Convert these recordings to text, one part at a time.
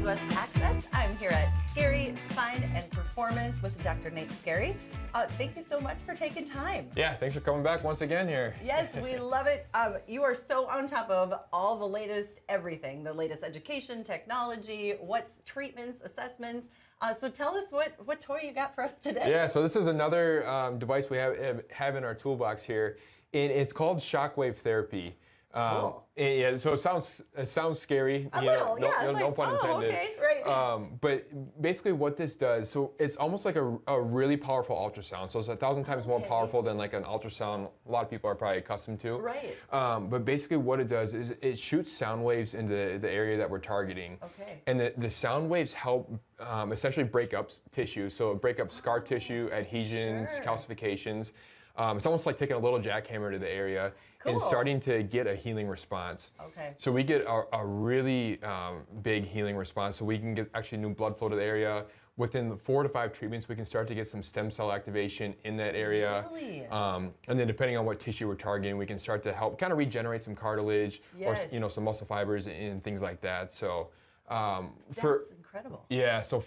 Midwest Access. I'm here at Scary Spine and Performance with Dr. Nate Scary. Thank you so much for taking time. Yeah, thanks for coming back once again here. Yes, we love it. You are so on top of all the latest everything, the latest education, technology, what's treatments, assessments. So tell us what toy you got for us today. Yeah, so this is another device we have in our toolbox here, and it's called Shockwave therapy. Cool. Yeah, so it sounds scary. A little, yeah. No pun intended. Okay, right. But basically, what this does, so it's almost like a really powerful ultrasound. So it's 1,000 times more powerful than like an ultrasound a lot of people are probably accustomed to. Right. But basically, what it does is it shoots sound waves into the area that we're targeting. Okay. And the sound waves help essentially break up tissue. So break up scar tissue, adhesions, Sure. calcifications. It's almost like taking a little jackhammer to the area and starting to get a healing response. Okay. So we get a really big healing response. So we can get actually new blood flow to the area. Within 4 to 5 treatments, we can start to get some stem cell activation in that area. Really? And then depending on what tissue we're targeting, we can start to help kind of regenerate some cartilage or some muscle fibers and things like that. So That's incredible. Yeah, so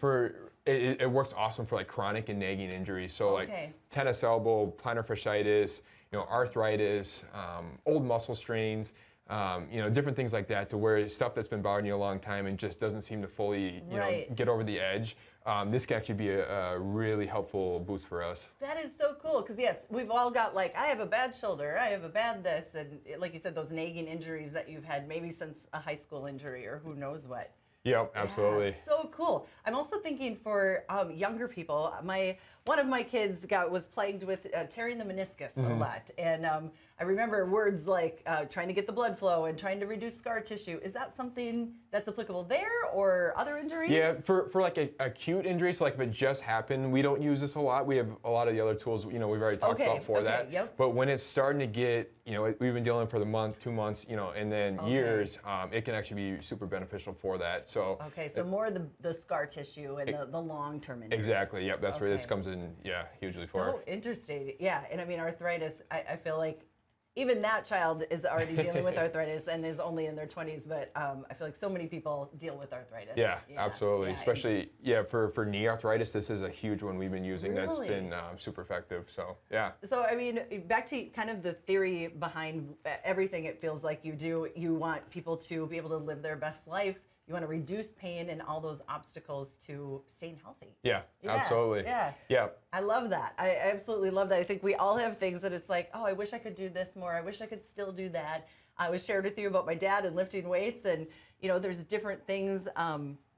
it works awesome for like chronic and nagging injuries. So like tennis elbow, plantar fasciitis, arthritis, old muscle strains, different things like that, to where stuff that's been bothering you a long time and just doesn't seem to fully get over the edge. This can actually be a really helpful boost for us. That is so cool, because yes, we've all got like, I have a bad shoulder, I have a bad this, and like you said, those nagging injuries that you've had maybe since a high school injury or who knows what. Yep, absolutely. Yeah, so cool. I'm also thinking for younger people. One of my kids was plagued with tearing the meniscus a lot, and I remember words like trying to get the blood flow and trying to reduce scar tissue. Is that something that's applicable there or other injuries? Yeah, for like acute injuries, so like if it just happened, we don't use this a lot. We have a lot of the other tools, we've already talked about for that. Yep. But when it's starting to get, we've been dealing for the month, 2 months, and then years, it can actually be super beneficial for that. So more the scar tissue and the long-term injuries. Exactly. Yep. That's where this comes in. Yeah, hugely for. So interesting. Yeah, and I mean arthritis. I feel like even that child is already dealing with arthritis and is only in their 20s, but I feel like so many people deal with arthritis. Yeah, absolutely. Yeah, especially for knee arthritis, this is a huge one we've been using. That's been super effective. So yeah. So I mean, back to kind of the theory behind everything. It feels like you do. You want people to be able to live their best life. You want to reduce pain and all those obstacles to staying healthy. Yeah, absolutely. Yeah. I love that. I absolutely love that. I think we all have things that it's like, oh, I wish I could do this more. I wish I could still do that. I was shared with you about my dad and lifting weights, and there's different things.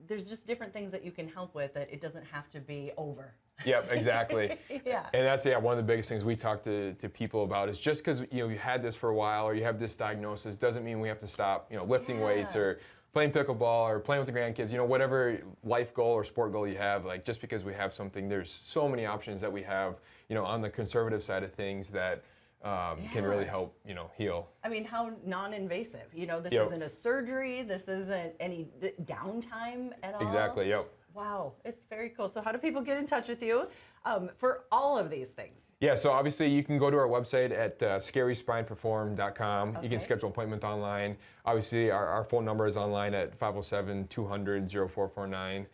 There's just different things that you can help with. That it doesn't have to be over. Yep, exactly. Yeah. And that's one of the biggest things we talk to people about is just because you had this for a while or you have this diagnosis doesn't mean we have to stop lifting weights or playing pickleball or playing with the grandkids, whatever life goal or sport goal you have, like just because we have something, there's so many options that we have, on the conservative side of things that can really help, heal. I mean, how non-invasive, this isn't a surgery, this isn't any downtime at all. Exactly, yep. Wow, it's very cool. So how do people get in touch with you for all of these things? Yeah, so obviously you can go to our website at scaryspineperform.com. You can schedule an appointment online. Obviously our phone number is online at 507-200-0449.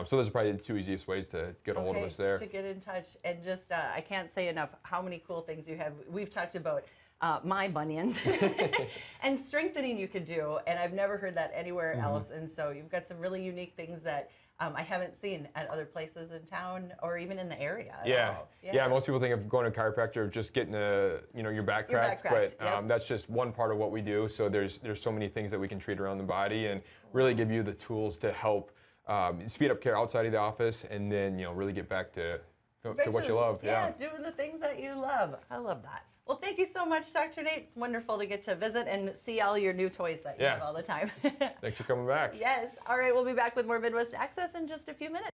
So those are probably the 2 easiest ways to get a hold of us there. To get in touch. And just, I can't say enough how many cool things you have. We've talked about my bunions and strengthening you could do, and I've never heard that anywhere else. And so you've got some really unique things that I haven't seen at other places in town or even in the area. Yeah. Most people think of going to a chiropractor of just getting your back cracked, but that's just one part of what we do. So there's so many things that we can treat around the body and really give you the tools to help speed up care outside of the office, and then really get back to what you love. Yeah, doing the things that you love. I love that. Well, thank you so much, Dr. Nate. It's wonderful to get to visit and see all your new toys that you have all the time. Thanks for coming back. Yes. All right, we'll be back with more Midwest Access in just a few minutes.